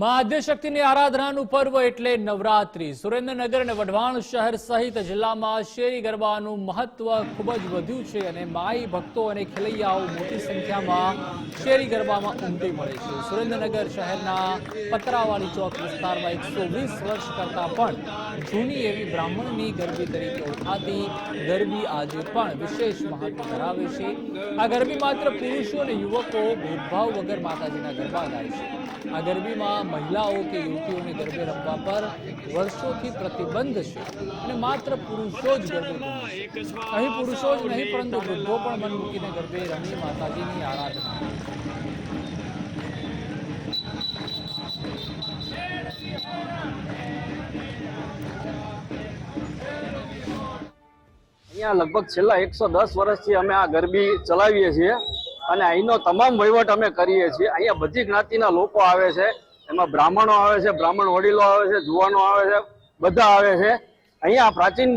માં આદ્યશક્તિની આરાધનાનું પર્વ એટલે નવરાત્રી। સુરેન્દ્રનગર અને વઢવાણ શહેર સહિત જિલ્લામાં શેરી ગરબાનું મહત્વ ખૂબ જ વધ્યું છે અને માઈ ભક્તો અને ખેલૈયાઓ મોટી સંખ્યામાં શેરી ગરબામાં ઉમટી પડે છે। સુરેન્દ્રનગર શહેરના પતરાવાળી ચોક વિસ્તારમાં 120 વર્ષ કરતાં પણ જૂની એવી બ્રાહ્મણની ગરબી તરીકે ઓળખાતી ગરબી આજે પણ વિશેષ મહત્વ ધરાવે છે। આ ગરબી માત્ર પુરુષો અને યુવકો ભેદભાવ વગર માતાજીના ગરબા ગાય છે। આ ગરબીમાં महिलाओं के युवतियों ने गरबे रमवा पर वर्षों की प्रतिबंध है અને માત્ર પુરુષો જ ગરબે રમે છે। અહીં પુરુષો જ નહીં પરંતુ વૃદ્ધો પણ મન મૂકીને ગરબે રમી માતાજીની આરાધના કરે છે। અહીંયા લગભગ છેલ્લા 110 વર્ષથી અમે આ ગરબી ચલાવીએ છીએ અને અહીંનો તમામ વહીવટ અમે કરીએ છીએ। અહીંયા બધી જ્ઞાતિના લોકો આવે છે, એમાં બ્રાહ્મણો આવે છે, બ્રાહ્મણ વડીલો આવે છે, જુવાનો આવે છે, બધા આવે છે। અહીંયા પ્રાચીન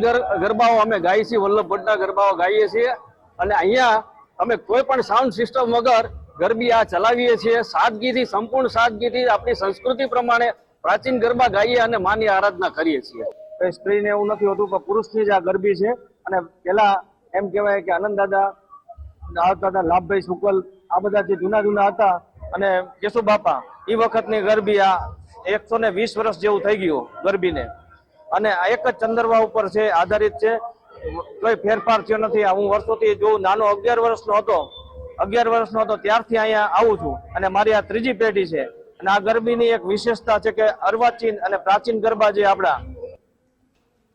ગરબાઓ અમે ગાઈએ છીએ, વલ્લભ ભટ્ટના ગરબાઓ ગાઈએ છીએ અને અહીંયા અમે કોઈ પણ સાઉન્ડ સિસ્ટમ વગર ગરબી આ ચલાવીએ છીએ। સાદગીથી, સંપૂર્ણ સાદગીથી આપણી સંસ્કૃતિ પ્રમાણે પ્રાચીન ગરબા ગાઈએ અને માની આરાધના કરીએ છીએ। સ્ત્રીને એવું નથી હોતું પણ પુરુષની જ આ ગરબી છે। અને પેલા એમ કહેવાય કે આનંદ દાદા હતા, લાભભાઈ શુકલ, આ બધા જે જૂના હતા અને કેશુ બાપા એ વખતની ગરબી આ 120 વર્ષ જેવું થઈ ગયું ગરબીને અને આ એક જ ચંદરવા ઉપર છે આધારિત છે, કોઈ ફેરફાર થયો નથી। હું વર્ષોથી જો નાનો 11 વર્ષનો હતો ત્યારથી અહીંયા આવું છું અને મારી આ ત્રીજી પેઢી છે। અને આ ગરબીની એક વિશેષતા છે કે અર્વાચીન અને પ્રાચીન ગરબા જે આપણા